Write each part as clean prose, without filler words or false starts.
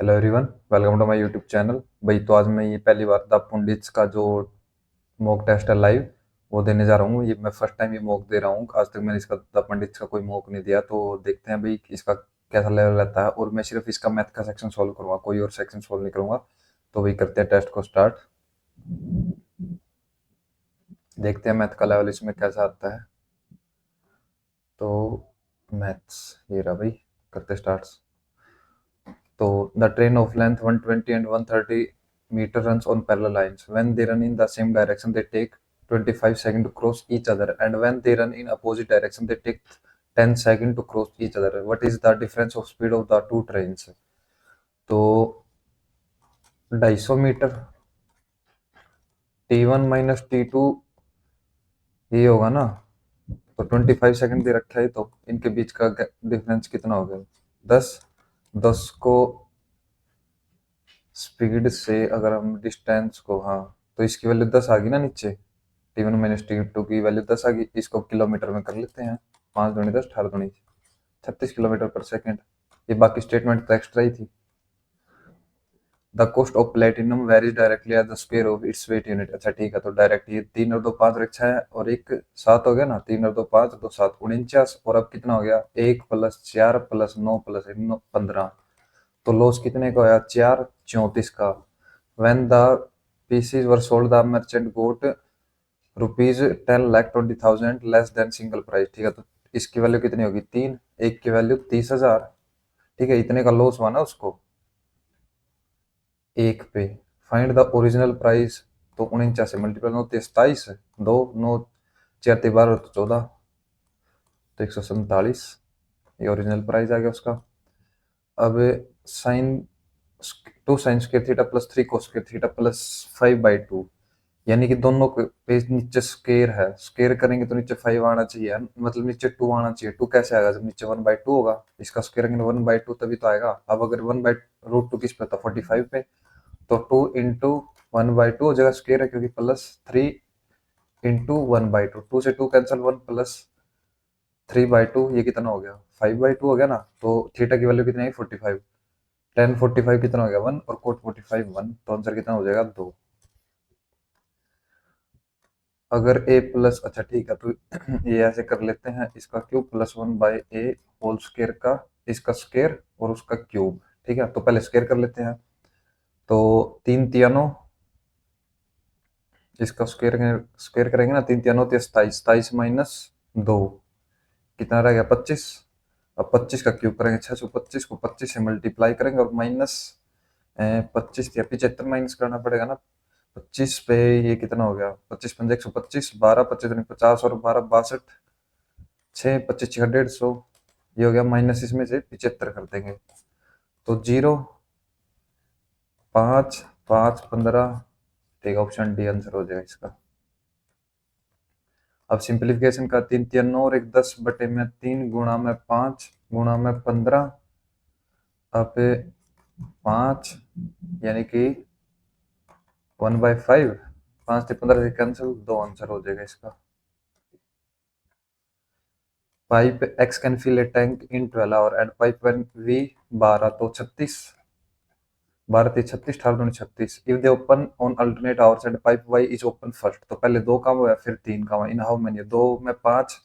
Hello everyone, welcome to my YouTube channel. भाई तो आज मैं ये पहली बार द पंडित्स का जो मॉक टेस्ट है लाइव वो देने जा रहा हूँ। ये मैं फर्स्ट टाइम ये मॉक दे रहा हूँ। आज तक मैंने इसका द पंडित्स का कोई मॉक नहीं दिया, तो देखते हैं भाई कि इसका कैसा लेवल रहता है। और मैं सिर्फ इसका मैथ का सेक्शन सॉल्व करूँगा, कोई और सेक्शन सॉल्व नहीं करूँगा। तो भाई करते हैं टेस्ट को स्टार्ट। देखते हैं मैथ का लेवल इसमें कैसा आता है। तो मैथ्स ये रहा भाई, करते स्टार्ट। तो the train of length 120 and 130 meter runs on parallel lines. When they run in the same direction, they take 25 seconds to cross each other, and when they run in opposite direction, they take 10 seconds to cross each other. What is the difference of speed of the two trains? तो 250 metre, T1 minus T2 ये होगा ना। तो 25 second दे रखा है, तो इनके बीच का डिफरेंस कितना हो गया? 10। 10 को स्पीड से अगर हम डिस्टेंस को, हाँ, तो इसकी वैल्यू 10 आ गई ना नीचे। T1 माइनस T2 की वैल्यू 10 आ गई। इसको किलोमीटर में कर लेते हैं। 5 दूनी 10, 18 दूनी 36 किलोमीटर पर सेकंड। ये बाकी स्टेटमेंट तो एक्स्ट्रा ही थी। The cost of platinum varies directly as the square of its weight unit. अच्छा ठीक है, तो डायरेक्ट ये 3 और 2 5 रखा है, और एक 7 हो गया ना। 3 और 2 5, 2 7 49। और अब कितना हो गया? 1 प्लस 4 प्लस 9 प्लस 15। तो लॉस कितने का होया? 4 34 का। When the pieces were sold the merchant got rupees 10,20,000 less than single price. ठीक है, तो इसकी वैल्यू कितनी होगी? 3। एक की वैल्यू 30,000। ठीक है, इतने का लॉस हुआ ना उसको एक पे। Find the original price. तो 49 से मल्टीपल 9 27, 2 9 4 12 तो 14, तो 147। ये ओरिजिनल प्राइस आ गया उसका। अब sine 2 sine square theta plus 3 cos square theta plus 5/2, यानी कि दोनों पे नीचे स्क्वायर है। स्क्वायर करेंगे तो नीचे 5 आना चाहिए, मतलब नीचे 2 आना चाहिए। 2 कैसे आएगा जब नीचे 1/2 होगा? इसका स्क्वायर करेंगे 1/2 तभी तो आएगा। अब अगर 1/√2 किस पे था? 45 पे। तो 2 इंटू 1/2 हो जाएगा, स्क्वायर है क्योंकि, प्लस 3 इंटू 1/2। 2 से 2 कैंसिल, 1 प्लस 3/2, ये कितना हो गया? 5/2 हो गया ना। तो थीटा की वैल्यू कितनी है? 45। टेन 45 कितना हो गया? 1। और कोट 45 1, तो आंसर कितना हो जाएगा? 2। अगर ए प्लस, अच्छा ठीक है, तो ये ऐसे कर लेते हैं। इसका cube plus 1/a whole square का, इसका स्क्वायर और उसका क्यूब। ठीक है, तो पहले स्क्वायर कर लेते हैं। तो 3 तियानो, इसका स्क्वायर करेंगे ना। 3 तियानो 27, 27 माइनस 2 कितना रह गया? 25। अब 25 का क्यूब करेंगे 625 को 25 से मल्टीप्लाई करेंगे, और माइनस 25 या 75 माइनस करना पड़ेगा ना। 25 पे ये कितना हो गया? 25 पंजे 125, 12 25 50, और 12 62, 6 25 6 150। ये हो गया माइनस, इसमें से 75 कर देंगे तो 0 5 5 15। ठीक, ऑप्शन डी आंसर हो जाएगा इसका। अब सिंप्लीफिकेशन का, 3 3 9 और एक 10 बटे में 3 गुणा में 5 गुणा में 15। अब 5 यानी कि 1/5। 5 से 15 से कैंसिल, 2 आंसर हो जाएगा इसका। Pipe X can fill a tank in 12 hour and pipe one V 12, तो 36। 12 3 36, 18 दूनी 36। If they open on alternate hours and pipe Y is open first, तो पहले 2 काम हुआ फिर 3 काम हुआ। In how many? 2 में 5,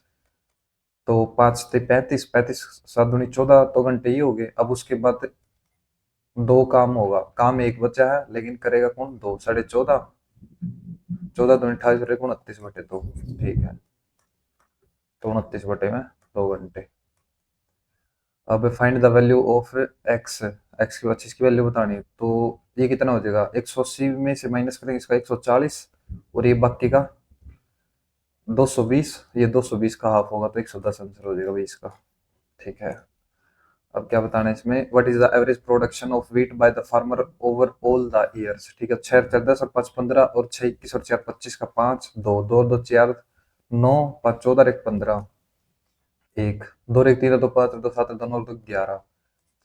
तो 5 से 35, 35 7 दूनी 14, तो घंटे ही हो गए। अब उसके बाद 2 काम होगा, काम एक बचा है लेकिन करेगा कौन? 2 साढ़े 14, 14 दूनी 28 29 बटे 2। ठीक है, तो 29 बटे में 2 घंटे। अब find the value of x. X की 25 की वैल्यू बतानी है, तो ये कितना हो जाएगा? 180 में से माइनस करेंगे इसका 140, और ये बाकी का 220। ये 220 का हाफ होगा, तो 110 आंसर हो जाएगा भाई इसका। ठीक है, अब क्या बताना है इसमें? What is the average production of wheat by the farmer over all the years. ठीक है, 6 4 10 और 5 15, और 6 21 और 4 25 का 5 2 2 2 4 9 5 14 1 15, 1 2 1 3 2 5 2 7 2 9 2 11।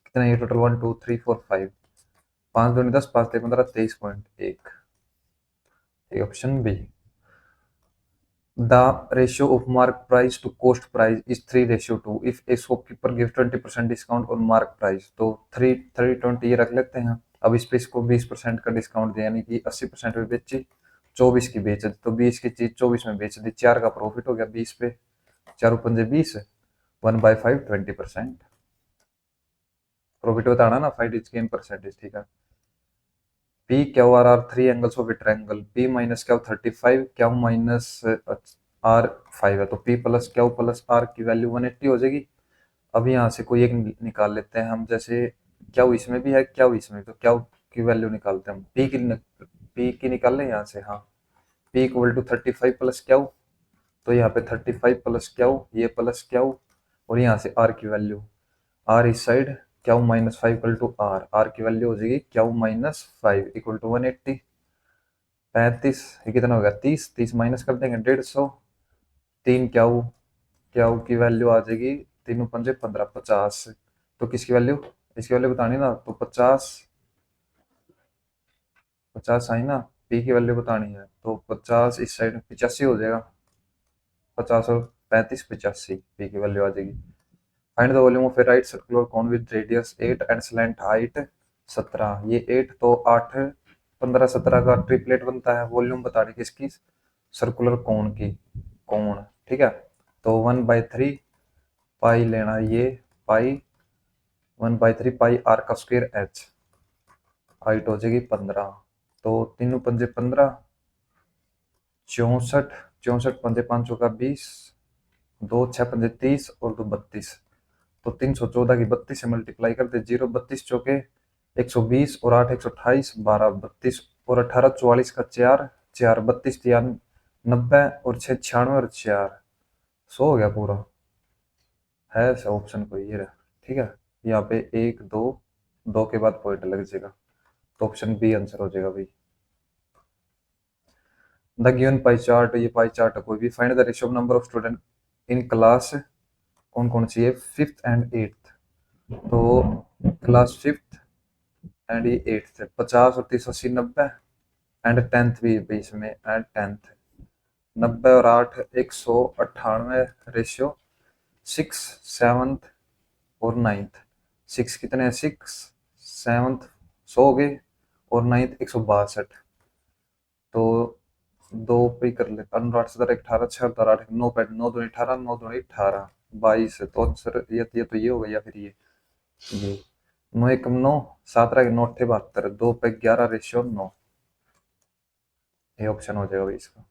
कितना ये टोटल? 1 2 3 4 5। 5 दूनी 10, 5 3 15 23.1। Option B. The ratio of mark price to cost price is 3:2 if a shopkeeper gives 20% discount on mark price, तो 3:20 ये रख लेते हैं। अब इस पे इसको 20% का डिस्काउंट दिया, यानी कि 80% में बेची, 24 की बेच दी, तो 20 की चीज 24 में बेच दी, 4 का प्रॉफिट हो गया 20 पे, 4×5 = 20, 1/5 20%। प्रॉफिट बताना ना, फाइंड इट्स गेन परसेंटेज, ठीक है। P Q R are three angles of a triangle, P minus Q 35, Q minus R 5 है, तो P plus Q plus R की वैल्यू 180 हो जाएगी। अब यहाँ से कोई एक निकाल लेते हैं हम, जैसे क्यू इसमें भी है, क्यू इसमें, तो क्यू की वैल्यू निकालते हैं हम, P की निकाल लें यहाँ से, हाँ। P equal to 35 plus Q, तो यहाँ पे 35 प्लस क्यू, ये प्लस क्यू, और यहाँ से आर की वैल्यू, आर इस side, Q minus 5 equal to R, R की वैल्यू हो जाएगी क्यू माइनस 5 इक्वल टू 180, 35, ये कितना होगा 30, 30 माइनस कर देंगे 150, 3 क्यू, क्यू की वैल्यू आ जाएगी 3×5 = 15, 50, तो किसकी वैल्यू, इसकी वैल्यू बतानी ना, तो 50, 50 आई ना, पी की वैल्यू बतानी है, तो 50 इस साइड 85 हो जाएगा, 50 और 35 85, पी की वैल्यू आ जाएगी। Find the volume of a right circular cone with radius 8 and slant height 17, ये 8 तो 8 15 17 का ट्रिपलेट बनता है, वॉल्यूम बतानी किसकी, सर्कुलर कॉन की, कॉन, ठीक है। तो 1/3 पाई लेना, ये पाई 1/3 पाई आर का स्क्वायर एच, हाइट हो जाएगी 15, तो 3×5 = 15, 64, 64×5 = 20, 2×6 = 30 और 2 = 32, तो 314 की 32 से मल्टीप्लाई कर दे, 0 32 चौके 120 और 8 128, 12 32 और 18 44 का 4, 4 32 3 90 और 6 96 और 4 100 हो गया पूरा, है ऐसा ऑप्शन कोई, ये रहा, ठीक है। यहाँ पे 1 2, 2 के बाद पॉइंट लग जाएगा, तो ऑप्शन बी आंसर हो जाएगा भाई। द गिवन पाई चार्ट, ये पाई चार्ट है कोई भी, find the ratio of number of student in class, कौन कौन सी है, 5th एंड 8th, तो क्लास 5th एंड ये 8th, 50 और 30 80 90, एंड 10th भी बीच में, एंड 10th 90 और 8 198, रेशियो 6 7th और 9th, 6 कितने हैं, 6 7th 100 हो गए, और 9th 162, तो 2 पे कर ले, 18 से 18 6 और 8 9 पे 9 2 18, 9 2 18 22, तो आंसर ये तो ये हो गया, फिर ये 9 1 9, 7 रह 9 8 72, 2 पे 11 रेशियो 9, ये ऑप्शन हो जाएगा भाई इसका।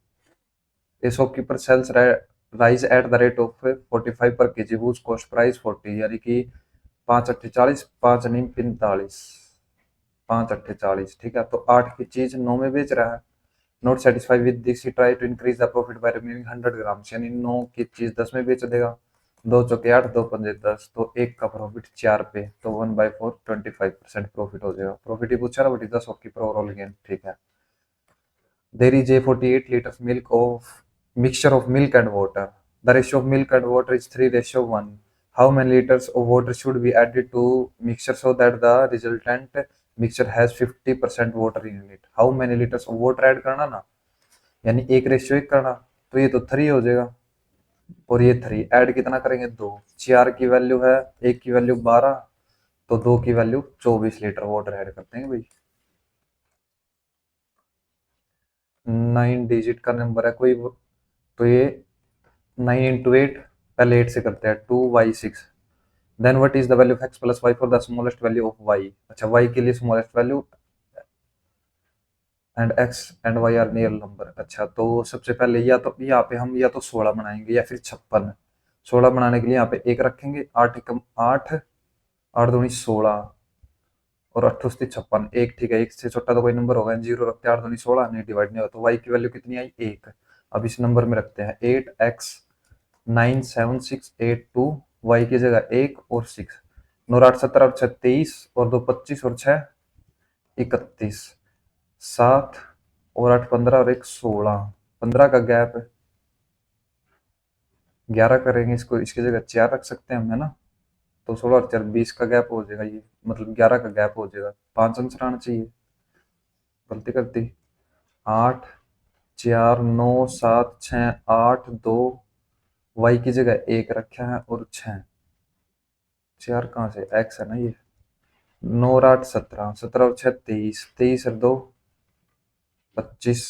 A shopkeeper sells rice at the rate of 45 per KG, whose cost price 40, यानी कि 5 8 40, 5 9 45, 5 8 40, ठीक है। तो 8 की चीज 9 में बेच रहा है, not satisfied with this he try to increase the profit by removing 100 grams, यानी 9 की चीज 10 में बेच देगा, 2 चौके 8 2 पंजे 10, तो 1 का प्रॉफिट 4 पे, तो 1/4 25% प्रॉफिट हो जाएगा। प्रॉफिट ही पूछा रहा, but is the shopkeeper overall gain, ठीक है। There is a 48 liters milk of mixture of milk and water. The ratio of milk and water is 3:1. How many liters of water should be added to mixture so that the resultant mixture has 50% water in it? How many liters of water add करना ना, यानी 1:1 करना, तो ये तो 3 हो जाएगा, और ये 3 ऐड कितना करेंगे, 2, 4 की वैल्यू है, 1 की वैल्यू 12, तो 2 की वैल्यू 24 लीटर वाटर ऐड करते हैं भाई। 9 डिजिट का नंबर है कोई, तो ये 9 × 8, पहले 8 से करते हैं, 2y6, then what is the value of x plus Y for the smallest value of y, अच्छा y के लिए smallest value, and x and y are near number, अच्छा तो सबसे पहले या तो यहाँ पे हम या तो 16 बनाएंगे या फिर 56, 16 बनाने के लिए यहाँ पे 1 रखेंगे, 8 एकम 8, 8 दूनी 16, और 8 उसकी 56, 1, ठीक है, 1 से छोटा तो कोई नंबर होगा, 0 रखते हैं, 8 दूनी 16, नहीं डिवाइड नहीं होता, तो y की वैल्यू कितनी आई, 1। अब इस नंबर में रखते हैं 8x 9 7 6 8 2, y की जगह 1 और 6, 9 8 17 और 6 23, और 2 25 और 6 31, 7 और 8 15 और 1 16, 15 का गैप 11 करेंगे, इसको इसकी जगह 4 रख सकते हैं हम, है ना, तो 16 और 4 20 का गैप हो जाएगा, ये मतलब 11 का गैप हो जाएगा, 5 आंसर आना चाहिए, गलती कर दी, 8 4 9 7 6 8 2 वाई की जगह 1 रखा है और 6 4 कहाँ से एक्स है ना ये 9 और 8 17 17 और 6 23 23 और 2 25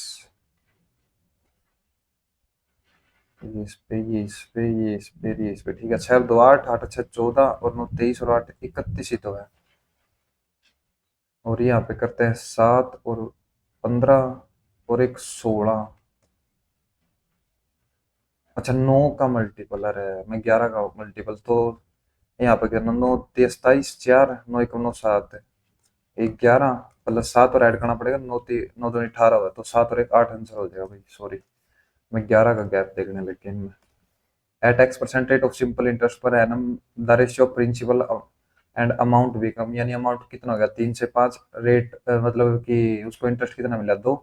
ये इस पे ये इस पे ये इस पे ये इस पे ठीक है 6 और 2 8 8 6 14 और 9 23 और 8 31 ही तो है और यहाँ पे करते हैं 7 और 15 और एक 16 अच्छा 9 का मल्टीपल है मैं 11 का मल्टीपल तो यहाँ पे करना 9 23 27 4 9 1 9 7 एक 11 प्लस 7 और ऐड करना पड़ेगा 9 2 18 हुआ तो 7 और एक 8 आंसर हो जाएगा भाई सॉरी मैं 11 का गैप देखने लग गया इनमें at X percent rate of simple interest per annum the ratio of principal and amount become यानी अमाउंट कितना हो गया 3 से 5 रेट मतलब कि उसको इंटरेस्ट कितना मिला 2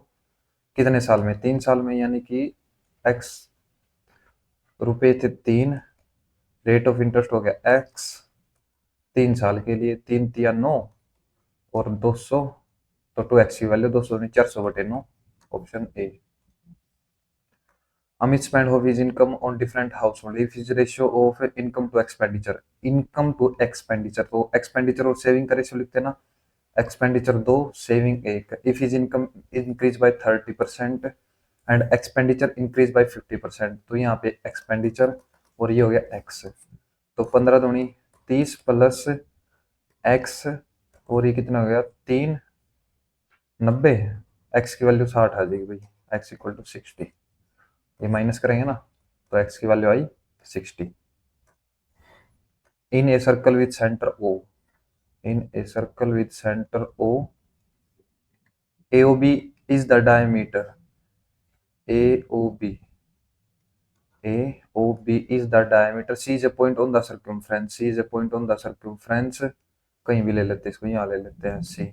कितने साल में 3 साल में यानी कि एक्स रुपए थे 3 रेट ऑफ इंटरेस्ट हो गया एक्स 3 साल के लिए 3 3 9 और 200 तो 2x की वैल्यू 200 नहीं 400/9 option A Amit spent of his income on different household. If his ratio of income to expenditure तो expenditure और saving का रेशियो लिखते हैं ना expenditure 2 saving 1 if his income increase by 30% and expenditure increase by 50% तो यहाँ पे expenditure और ये हो गया x तो 15 दूनी 30 प्लस x और ये कितना हो गया 3 90 x की वैल्यू 60 आ जाएगी भाई x इक्वल टू 60 ये माइनस करेंगे ना तो x की value I 60 in a circle with centre O in a circle with center O AOB is the diameter AOB AOB is the diameter C is a point on the circumference C is a point on the circumference कहीं भी ले लेते हैं इसको यहाँ ले लेते हैं C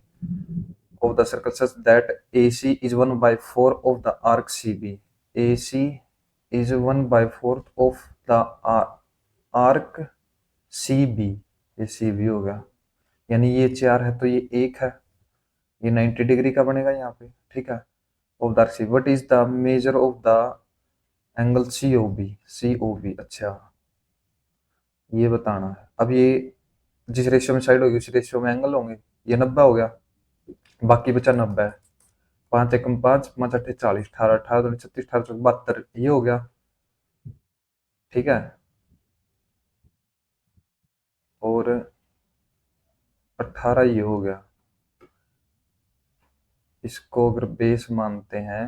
of the circle such that AC is 1/4 of the arc CB AC is 1/4 of the arc CB ये CB हो गया यानी ये 4 है तो ये 1 है ये 90 डिग्री का बनेगा यहाँ पे ठीक है of the C what is the measure of the angle C O B अच्छा ये बताना है अब ये जिस रेशियो में साइड होगी उस रेशियो में एंगल होंगे ये 90 हो गया बाकी बचा 90 है 5 एकम 5 5 अट्ठे 40 18 18 दूनी 36 18 चौक 72 ये हो गया ठीक है और 18 ये हो गया इसको अगर बेस मानते हैं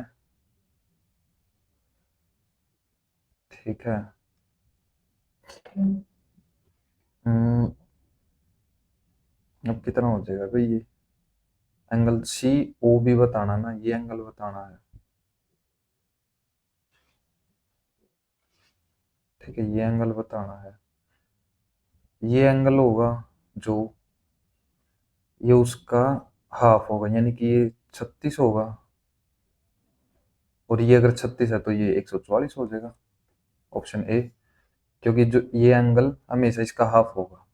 ठीक है अब कितना हो जाएगा भाई ये एंगल सी ओ भी बताना ना ये एंगल बताना है ठीक है ये एंगल बताना है ये एंगल होगा जो ये उसका हाफ होगा यानी कि ये 36 होगा और ये अगर 36 है तो ये 144 हो जाएगा ऑप्शन ए क्योंकि जो ये एंगल हमेशा इसका हाफ होगा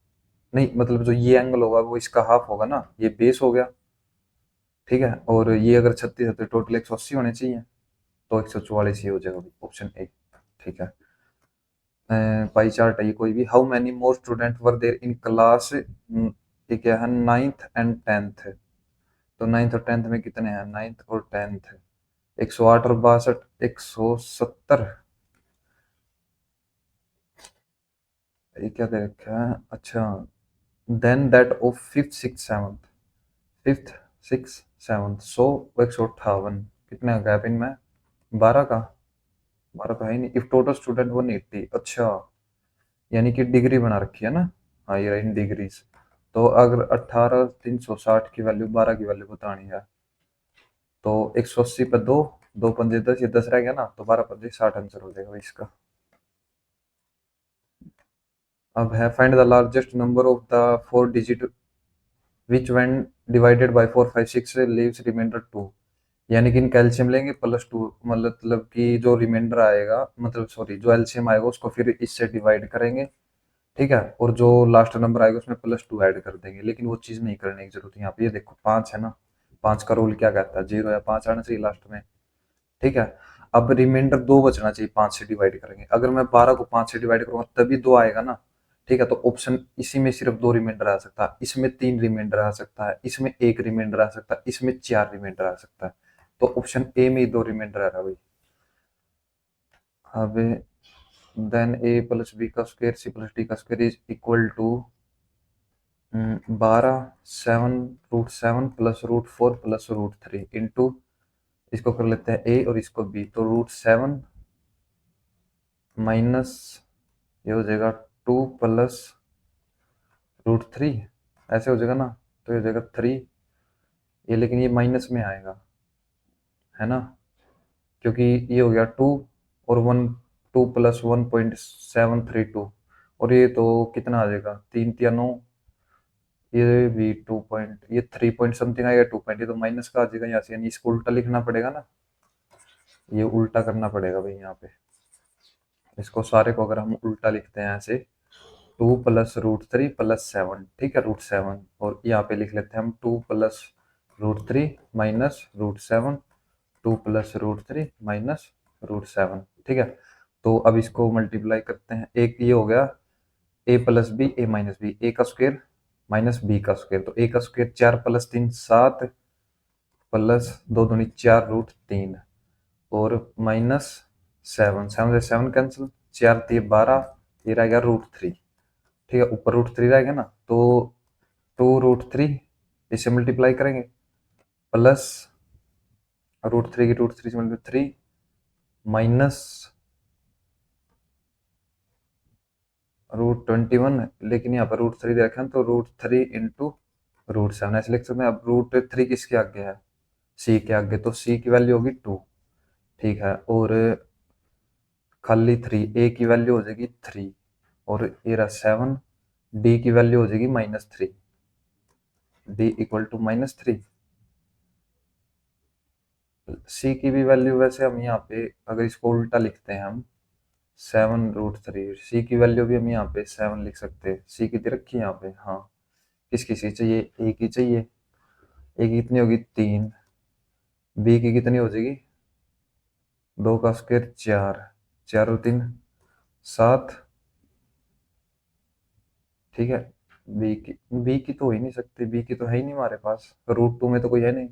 नहीं मतलब जो ये एंगल होगा वो इसका हाफ होगा ना ये बेस हो गया ठीक है और ये अगर 36 है तो टोटल 180 होने चाहिए तो 144 ही हो जाएगा ऑप्शन ए ठीक है पाई चार्ट है ये कोई भी how many more student were there in class ये क्या है 9th एंड 10th तो 9th और 10th में कितने हैं 9th और 10th 108 और 62 170 ये क्या दे रखा है अच्छा then that of fifth six seventh so 158 कितने का गैप इनमें 12 का 12 तो है ही नहीं इफ टोटल स्टूडेंट 180 अच्छा यानी कि डिग्री बना रखी है ना हाँ ये इन डिग्रीज तो अगर 18 360 की वैल्यू 12 की वैल्यू बतानी है तो 180 पे 2 2 पंजे 10 ये 10 रह गया ना तो 12 पंजे 60 आंसर हो जाएगा इसका अब है find the largest number of the 4 digit which when divided by 4 5 6 leaves remainder 2 यानी कि इन कैल्शियम लेंगे +2 मतलब कि जो रिमाइंडर आएगा मतलब सॉरी जो एलसीएम आएगा उसको फिर इससे डिवाइड करेंगे ठीक है और जो लास्ट नंबर आएगा उसमें +2 ऐड कर देंगे लेकिन वो चीज़ नहीं करने की जरूरत है यहाँ पे ये देखो 5 है ना 5 का रूल क्या कहता है 0 या 5 आना चाहिए लास्ट में ठीक है अब रिमाइंडर 2 बचना चाहिए 5 से डिवाइड करेंगे। अगर मैं 12 को 5 से डिवाइड करूंगा तभी 2 आएगा ना, ठीक है। तो ऑप्शन इसी में सिर्फ 2 रिमाइंडर आ सकता है, इसमें 3 रिमाइंडर आ सकता है, इसमें 1 रिमाइंडर आ सकता है, इसमें 4 रिमाइंडर आ सकता है। तो ऑप्शन ए में ही 2 रिमाइंडर आ रहा है भाई। अब देन ए प्लस बी का स्क्वायर सी प्लस डी का square is equal to 12 7 √7 plus √4 plus √3 into, इसको कर लेते हैं ए और इसको बी, तो √7 माइनस ये हो जाएगा 2 प्लस √3, ऐसे हो जाएगा ना, तो ये हो जाएगा 3, ये लेकिन ये माइनस में आएगा, है ना, क्योंकि ये हो गया 2 और 1, 2 प्लस 1.732, और ये तो कितना आ जाएगा 3 या 9, ये भी 2 पॉइंट, ये 3 पॉइंट समथिंग आएगा, 2 पॉइंट, ये तो माइनस का आ जाएगा यहाँ से, यानी इसको उल्टा लिखना पड़ेगा ना, ये उल्टा करना पड़ेगा भाई यहाँ पे। इसको सारे को अगर हम उल्टा लिखते हैं ऐसे, 2 प्लस √3 प्लस 7, ठीक है, √7, और यहाँ पे लिख लेते हैं हम 2 प्लस √3 माइनस √7, 2 प्लस √3 माइनस √7, ठीक है। तो अब इसको मल्टीप्लाई करते हैं, एक ये हो गया a plus B A minus B, A का स्क्वायर माइनस बी का स्क्वायर, तो ए का स्क्वायर 4 प्लस 3 7 प्लस 2 दूनी 4 √3 और माइनस 7, 7 से 7 कैंसिल, 4 3 12, ये रह गया √3, ठीक है, ऊपर √3 रहेगा ना, तो 2 √3 इसे मल्टीप्लाई करेंगे प्लस √3 की √3 से मल्टीप्लाई 3 माइनस √21, लेकिन यहाँ पर √3 दे रखा है तो √3 इंटू √7 ऐसे लिख सकते हैं। अब √3 किसके आगे है, सी के आगे, तो सी की वैल्यू होगी 2, ठीक है, और खाली 3, ए की वैल्यू हो जाएगी 3 और ये रहा 7, डी की वैल्यू हो जाएगी -3, डी इक्वल टू -3, सी की भी वैल्यू वैसे हम यहाँ पे अगर इसको उल्टा लिखते हैं हम 7 √3, सी की वैल्यू भी हम यहाँ पे 7 लिख सकते हैं, सी की दे रखी है यहाँ पे, हाँ, किसकी सी चाहिए, ए की चाहिए, ए की कितनी होगी 3, बी की कितनी हो जाएगी 2 का स्क्वायर 4, 4 और 3 7, ठीक है, बी की तो हो ही नहीं सकती, बी की तो है ही नहीं हमारे पास, √2 में तो कोई है नहीं,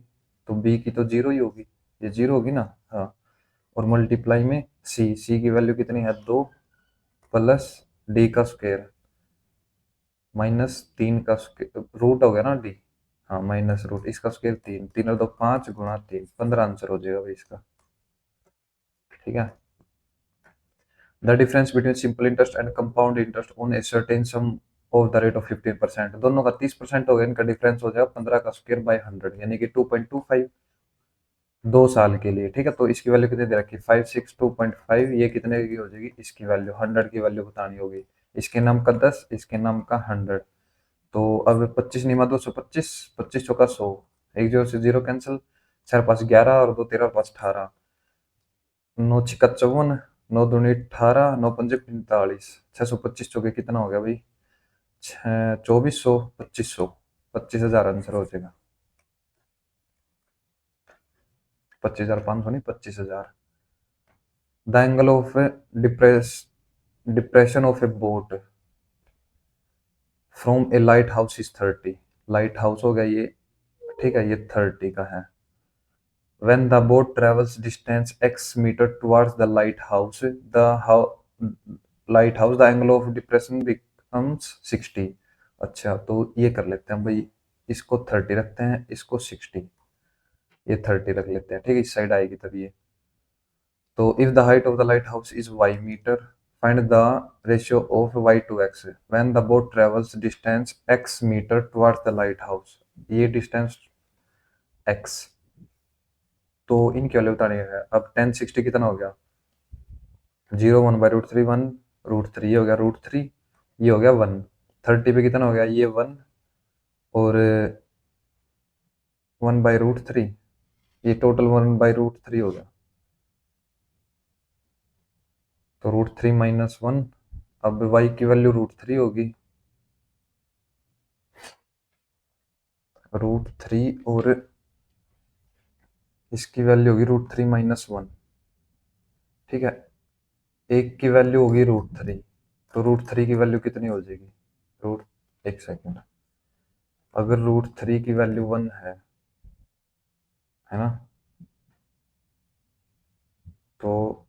तो बी की तो 0 ही होगी, ये 0 होगी ना, हाँ, और मल्टीप्लाई में सी की वैल्यू कितनी है 2 प्लस डी का स्क्वायर -3 का स्क्वायर, रूट हो गया ना डी, हाँ, माइनस रूट इसका स्क्वायर 3, 3 और 2 5 गुणा 3 15 आंसर हो जाएगा भाई इसका, ठीक है। The difference between simple interest and compound interest on a certain some of the rate of 15%, दोनों का 30% हो गया, इनका डिफरेंस हो जाएगा 15 का स्क्वायर बाय 100, यानी कि 2.25 2 साल के लिए, ठीक है। तो इसकी वैल्यू कितनी दे रखी है 562.5, ये कितने की हो जाएगी, इसकी वैल्यू 100 की वैल्यू बतानी होगी, इसके नाम का 10, इसके नाम का 100, तो अब 25 निमा 225, 25 चौका 100, एक 0 से 0 कैंसिल, 4 5 11 और 2 13 5 18, 9 छिका 54, 9 दूनी 18, 9 पंजे 45, 625 चौके कितना हो गया भाई, 2400, 2500, 25,000 आंसर हो जाएगा, 25,500 नहीं 25,000। The angle of depression of A boat from A light house is 30, light house हो गया ये, ठीक है, ये 30 का है। When the boat travels distance x meter towards the lighthouse, lighthouse, the angle of depression becomes 60। अच्छा, तो ये कर लेते हैं भाई, इसको 30 रखते हैं, इसको 60, ये 30 रख लेते हैं, ठीक है, इस साइड आएगी तब ये। तो if the height of the light house is y metre, find the ratio of y to x when the boat travels distance x metre towards the light house, ये डिस्टेंस x, तो इनकी value बतानी है। अब 1060 कितना हो गया 0 1/√3 1 √3, ये हो गया √3, ये हो गया 1, 30 पे कितना हो गया ये 1 और 1/√3, ये टोटल 1/√3 हो गया, तो √3 माइनस 1, अब y की वैल्यू √3 होगी, √3 और इसकी वैल्यू होगी √3 माइनस 1, ठीक है, एक की वैल्यू होगी √3, तो √3 की वैल्यू कितनी हो जाएगी? रूट, एक सेकेंड, अगर √3 की वैल्यू 1 है ना, तो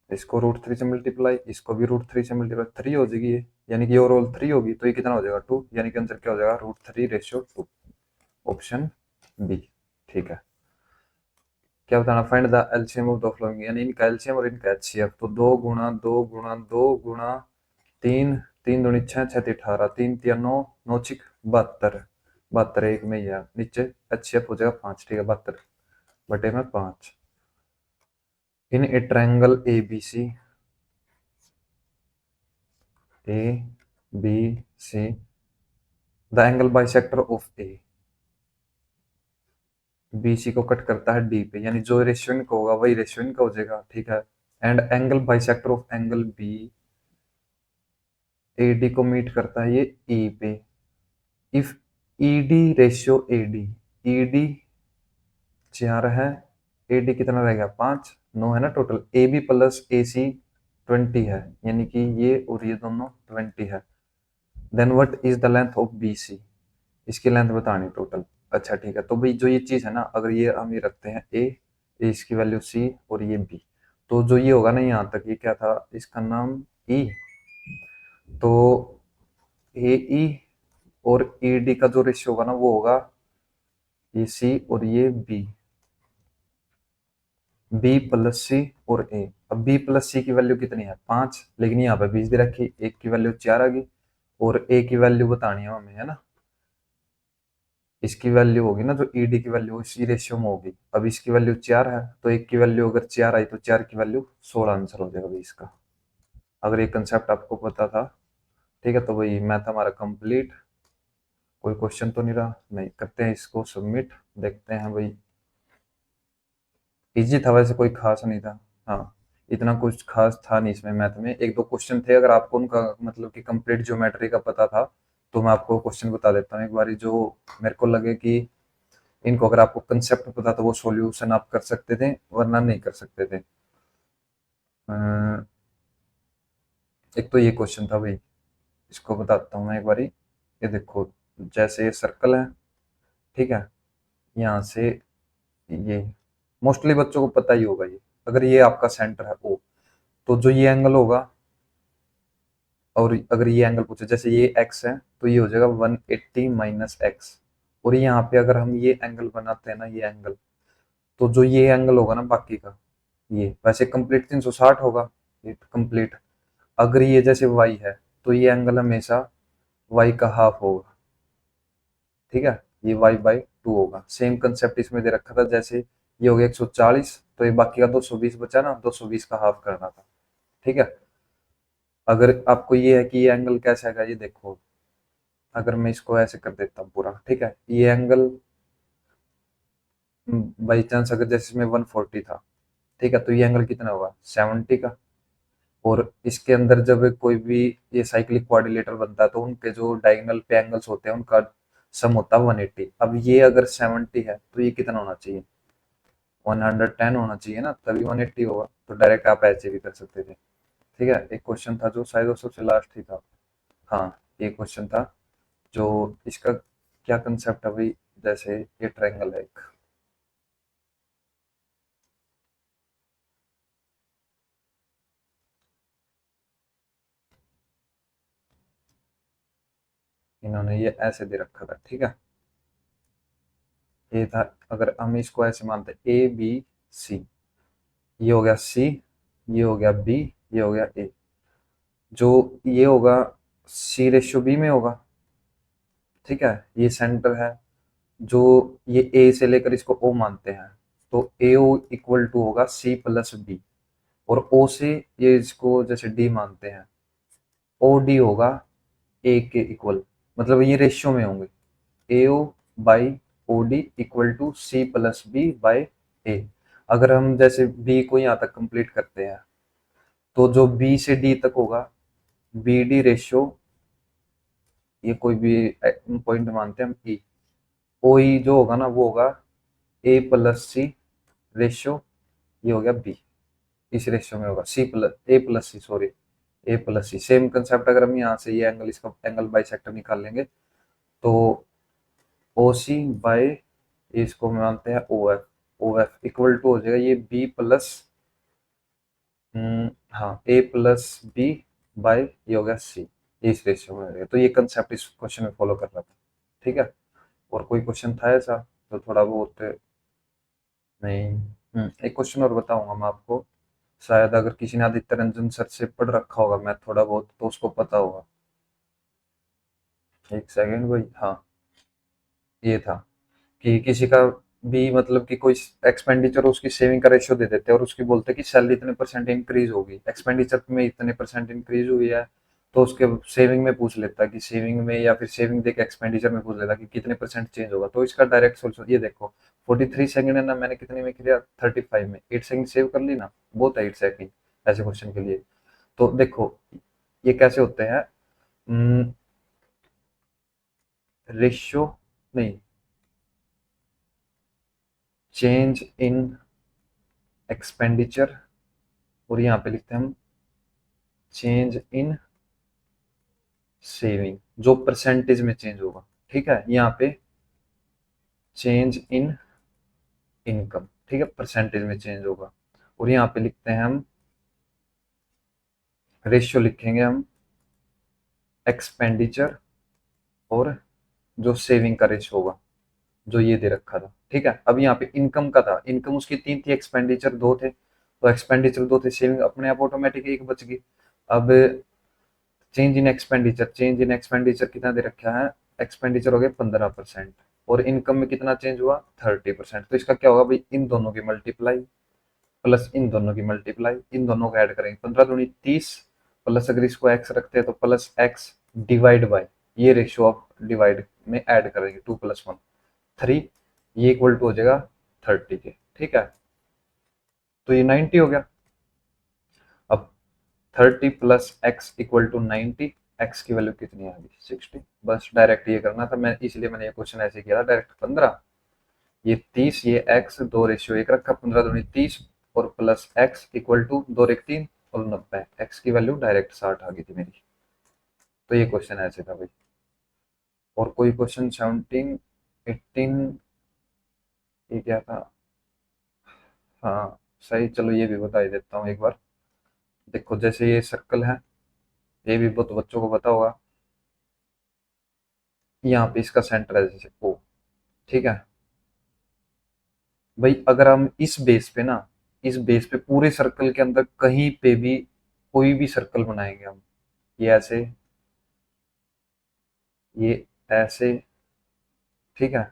इसको √3 से मल्टीप्लाई, इसको भी √3 से मल्टीप्लाई, 3 हो जाएगी ये, यानी कि ओवरऑल 3 होगी, तो ये कितना हो जाएगा? 2, यानी कि आंसर क्या हो जाएगा? √3:2, ऑप्शन बी। ठीक है, क्या बताना? Find the LCM of the following, यानी इनका एलसीएम और इनका एचसीएफ। तो 2 गुणा 2 गुणा 2 गुणा 3, 3 दूनी 6, 6 × 3 = 18, 3 × 3 = 9, 9 × 6 = 72, 72 एक में ही है, नीचे एचसीएफ हो जाएगा 5। ठीक है, 72/5। In a triangle A B C, A B C, the angle bisector of A, B C को कट करता है डी पे, यानी जो रेशियो इनका होगा वही रेशियो इनका हो जाएगा। ठीक है, and angle bisector of angle B, A D को मीट करता है ये ई पे। If E D ratio A D, E D 4 है, ए डी कितना रहेगा? 5, 9 है ना टोटल। ए बी प्लस ए सी 20 है, यानी कि ये और ये दोनों 20 है। Then what is the length of B C, इसकी लेंथ बतानी टोटल। अच्छा ठीक है, तो भाई जो ये चीज है ना, अगर ये हम ये रखते हैं ए, इसकी वैल्यू सी और ये बी, तो जो ये होगा ना यहाँ तक, ये क्या था? इसका नाम ई। तो ए ई और ई डी का जो रेशियो होगा ना, वो होगा ये सी और ये बी, बी प्लस सी और ए। अब बी प्लस सी की वैल्यू कितनी है? 5, लेकिन यहाँ पे 20 दे रखी, एक की वैल्यू 4 आ गई, और ए की वैल्यू बतानी है हमें, है ना। इसकी वैल्यू होगी ना, जो ईडी की वैल्यू इसी रेशियो में होगी। अब इसकी वैल्यू 4 है, तो एक की वैल्यू अगर 4 आई तो 4 की वैल्यू 16 आंसर हो जाएगा भाई इसका। अगर ये कंसेप्ट आपको पता था, ठीक है, तो भाई मैथ हमारा कंप्लीट। कोई क्वेश्चन तो नहीं रहा? नहीं, करते हैं इसको सबमिट, देखते हैं भाई। इजी था वैसे, कोई खास नहीं था। हाँ, इतना कुछ खास था नहीं इसमें, मैथ में 1-2 क्वेश्चन थे, अगर आपको उनका मतलब कि कंप्लीट ज्योमेट्री का पता था तो मैं आपको क्वेश्चन बता देता हूँ एक बारी, जो मेरे को लगे कि इनको अगर आपको कंसेप्ट पता तो वो सॉल्यूशन आप कर सकते थे, वरना नहीं कर सकते थे। एक तो ये क्वेश्चन था भाई, इसको बताता हूँ मैं एक बारी। ये देखो, जैसे ये सर्कल है, ठीक है, यहाँ से ये मोस्टली बच्चों को पता ही होगा। ये अगर ये आपका सेंटर है ओ, तो जो ये एंगल होगा, और अगर ये एंगल पूछे, जैसे ये एक्स है, तो ये हो जाएगा 180 माइनस एक्स। और यहाँ पे अगर हम ये एंगल बनाते हैं ना, ये एंगल, तो जो ये एंगल होगा ना बाकी का, ये वैसे कंप्लीट 360 होगा, ये कंप्लीट। अगर ये जैसे वाई है, तो ये एंगल हमेशा वाई का हाफ होगा। ठीक है, ये y/2 होगा। सेम कंसेप्ट इसमें दे रखा था, जैसे ये हो गया 140, तो ये बाकी का 220 बचा ना, 220 का हाफ करना था। ठीक है, अगर आपको ये है कि ये एंगल कैसा है, ये देखो, अगर मैं इसको ऐसे कर देता हूँ पूरा, ठीक है, ये एंगल बाई चांस अगर जैसे इसमें 140 था, ठीक है, तो ये एंगल कितना होगा? 70 का। और इसके अंदर जब कोई भी ये साइक्लिक क्वाड्रिलेटर बनता है, तो उनके जो डायगोनल पे एंगल्स होते हैं उनका सम होता है 180। अब ये अगर 70 है, तो ये कितना होना चाहिए? 110 होना चाहिए ना, तभी 180 होगा। तो डायरेक्ट आप ऐसे भी कर सकते थे। ठीक है, एक क्वेश्चन था जो शायद वो सबसे लास्ट ही था। हाँ, ये क्वेश्चन था जो, इसका क्या कंसेप्ट है भाई, जैसे ये ट्रायंगल है एक, इन्होंने ये ऐसे दे रखा था। ठीक है, ये था, अगर हम इसको ऐसे मानते ए बी सी, ये हो गया सी, ये हो गया बी, ये हो गया ए। जो ये होगा C/B में होगा। ठीक है, ये सेंटर है, जो ये ए से लेकर इसको ओ मानते हैं, तो ए ओ इक्वल टू होगा C+B। और ओ से ये इसको जैसे डी मानते हैं, ओ डी होगा ए के इक्वल, मतलब ये रेशियो में होंगे, A O by O D equal to C+B/A। अगर हम जैसे बी को यहाँ तक कंप्लीट करते हैं, तो जो बी से डी तक होगा, बी डी रेशियो, ये कोई भी पॉइंट मानते हैं हम ई, ओ ई जो होगा ना, वो होगा A+C रेशियो ये हो गया बी, इस रेशियो में होगा सी प्लस ए प्लस सी, सॉरी ए प्लस सी। सेम कंसेप्ट अगर हम यहाँ से ये एंगल, इसका एंगल बाइसेक्टर निकाल लेंगे तो ओ सी बाय, इसको मानते हैं O F, O F equal to हो जाएगा ये बी प्लस, हाँ ए प्लस बी बाय ये हो गया सी, इस रेशियो में हो जाएगा। तो ये कंसेप्ट इस क्वेश्चन में फॉलो कर रहा था, ठीक है। और कोई क्वेश्चन था ऐसा तो थोड़ा बहुत नहीं। एक क्वेश्चन और बताऊंगा मैं आपको, शायद अगर किसी ने आदित्य रंजन सर से पढ़ रखा होगा मैं थोड़ा बहुत तो उसको पता होगा। एक सेकंड भाई, हाँ ये था कि किसी का भी मतलब कि कोई एक्सपेंडिचर उसकी सेविंग का रेशियो दे देते हैं और उसकी बोलते हैं कि सैलरी इतने परसेंट इंक्रीज होगी, एक्सपेंडिचर में इतने परसेंट इंक्रीज हुई है, तो उसके सेविंग में पूछ लेता है कि सेविंग में, या फिर सेविंग देके एक्सपेंडिचर में पूछ लेता है कि कितने परसेंट चेंज होगा। तो इसका डायरेक्ट सोल्यूशन ये देखो, 43 सेकंड है ना, मैंने कितने में किया 35 में, 8 सेकंड सेव कर ली ना, बहुत है 8 सेकंड ऐसे क्वेश्चन के लिए। तो देखो ये कैसे होते हैं, रेशियो नहीं, चेंज इन एक्सपेंडिचर, और यहाँ पे लिखते हैं हम चेंज इन सेविंग, जो परसेंटेज में चेंज होगा, ठीक है। यहाँ पे चेंज इन इनकम, ठीक है, परसेंटेज में चेंज होगा। और यहाँ पे लिखते हैं हम रेशियो, लिखेंगे हम एक्सपेंडिचर और जो सेविंग का रेशियो होगा, जो ये दे रखा था, ठीक है। अब यहाँ पे इनकम का था, इनकम उसकी 3 थी, एक्सपेंडिचर 2 थे, तो एक्सपेंडिचर 2 थे, सेविंग अपने आप ऑटोमेटिक एक बच गई। अब change in expenditure, change in expenditure कितना दे रखा है, एक्सपेंडिचर हो गया 15%, और इनकम में कितना चेंज हुआ 30%। तो इसका क्या होगा भाई, इन दोनों की मल्टीप्लाई प्लस इन दोनों की मल्टीप्लाई, इन दोनों को ऐड करेंगे, 15 दूनी 30, प्लस अगर इसको एक्स रखते हैं तो प्लस एक्स डिवाइड बाय ये रेशियो ऑफ डिवाइड में ऐड करेंगे 2 + 1 3, ये इक्वल टू हो जाएगा 30 के, ठीक है। तो ये 90 हो गया। अब 30 + x इक्वल टू 90, x की वैल्यू कितनी आ गई 60। बस डायरेक्ट ये करना था, मैं इसलिए मैंने ये क्वेश्चन ऐसे किया था डायरेक्ट। 15 ये 30, ये x, दो रेशियो एक रखा, 15 दूनी 30 और प्लस x इक्वल टू 2 रेख 3 और 90, x की वैल्यू डायरेक्ट 60 आ गई थी मेरी। तो ये क्वेश्चन ऐसे था भाई। और कोई क्वेश्चन 17 18, ये क्या था, हाँ सही, चलो ये भी बता ही देता हूँ एक बार। देखो जैसे ये सर्कल है, ये भी बहुत बच्चों को पता होगा, यहाँ पे इसका सेंटर है जैसे ओ, ठीक है भाई। अगर हम इस बेस पे ना, इस बेस पे पूरे सर्कल के अंदर कहीं पे भी कोई भी सर्कल बनाएंगे हम, ये ऐसे, ये ऐसे, ठीक है,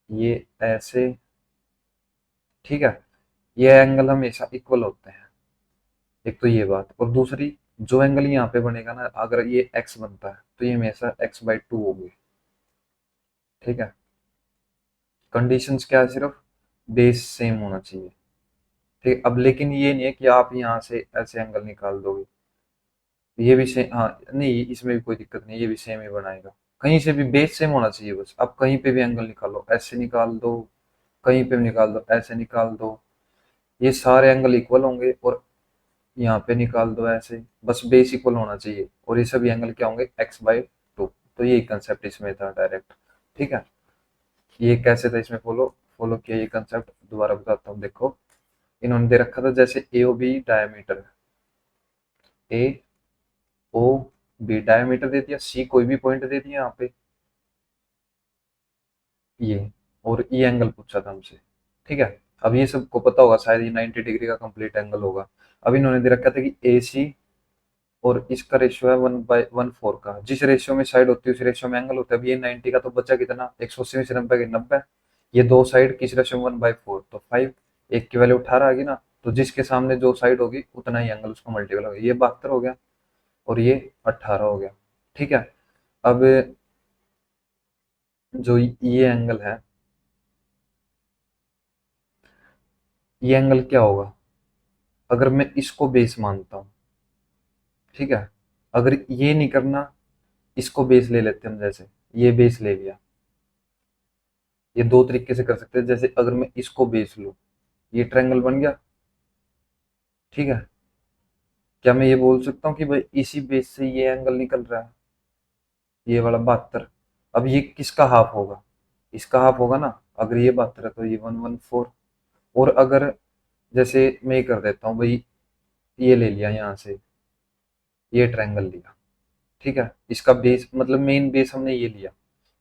ये ऐसे, ठीक है, ये एंगल हमेशा इक्वल होते हैं। एक तो ये बात, और दूसरी जो एंगल यहाँ पे बनेगा ना, अगर ये एक्स बनता है तो ये हमेशा x/2 होगी, ठीक है। कंडीशंस क्या है, सिर्फ बेस सेम होना चाहिए, ठीक। अब लेकिन ये नहीं है कि आप यहाँ से ऐसे एंगल निकाल दोगे, ये भी सेम, हाँ नहीं इसमें भी कोई दिक्कत नहीं, ये भी सेम ही बनाएगा। कहीं से भी बेस सेम होना चाहिए बस, आप कहीं पे भी एंगल निकालो, ऐसे निकाल दो, कहीं पे भी निकाल दो, ऐसे निकाल दो, ये सारे एंगल इक्वल होंगे। और यहाँ पे निकाल दो ऐसे, बस बेस इक्वल होना चाहिए, और ये सभी एंगल क्या होंगे x/2। तो यही कंसेप्ट इसमें था डायरेक्ट, ठीक है। ये कैसे था इसमें फॉलो फॉलो किया ये कंसेप्ट, दोबारा बताता हूँ। देखो इन्होंने दे रखा था जैसे ए ओ बी डायमीटर, ए ओ बी डायमीटर दे दिया, सी कोई भी पॉइंट दे दिया यहाँ पे, ये, और ये एंगल पूछा था हमसे, ठीक है। अब ये सबको पता होगा शायद, ये 90 डिग्री का कंप्लीट एंगल होगा। अब इन्होंने दे रखा था कि ए सी और इसका रेशियो है 1/14 का, जिस रेशियो में साइड होती है उस रेशियो में एंगल होता है। अब ये 90 का तो बचा कितना, 180 में से 90 के 90, ये दो साइड किस रेशियो में 1/4 तो 5, एक की वैल्यू 18 आ गई ना, तो जिसके सामने जो साइड होगी उतना ही एंगल उसको मल्टीपल होगा, ये 72 हो गया और ये 18 हो गया, ठीक है। अब जो ये एंगल है, ये एंगल क्या होगा, अगर मैं इसको बेस मानता हूँ, ठीक है, अगर ये नहीं करना, इसको बेस ले लेते हैं हम, जैसे ये बेस ले लिया, ये दो तरीके से कर सकते हैं। जैसे अगर मैं इसको बेस लूं, ये ट्रायंगल बन गया, ठीक है। क्या मैं ये बोल सकता हूँ कि भाई इसी बेस से ये एंगल निकल रहा है, ये वाला 72। अब ये किसका हाफ होगा, इसका हाफ होगा ना। अगर ये 72 है तो ये 114। और अगर जैसे मैं ये कर देता हूँ भाई, ये ले लिया यहाँ से, ये ट्रायंगल लिया, ठीक है। इसका बेस मतलब मेन बेस हमने ये लिया,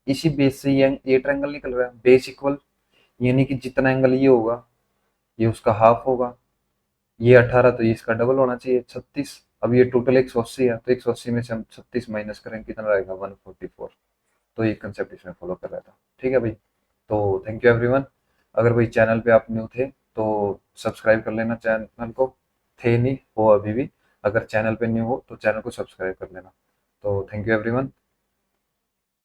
इसी बेस से ये ट्रायंगल निकल रहा है, बेस इक्वल, यानी कि जितना एंगल ये होगा ये उसका हाफ होगा। ये 18 तो ये इसका डबल होना चाहिए 36। अब ये टोटल 180 है, तो 180 में से हम 36 माइनस करें कितना रहेगा 144। तो ये कंसेप्ट इसमें फॉलो कर रहा था, ठीक है भाई। तो थैंक यू एवरीवन। अगर भाई चैनल पे आप न्यू थे तो सब्सक्राइब कर लेना चैनल को, थे नहीं हो अभी भी, अगर चैनल पे न्यू हो तो चैनल को सब्सक्राइब कर लेना। तो थैंक यू एवरीवन।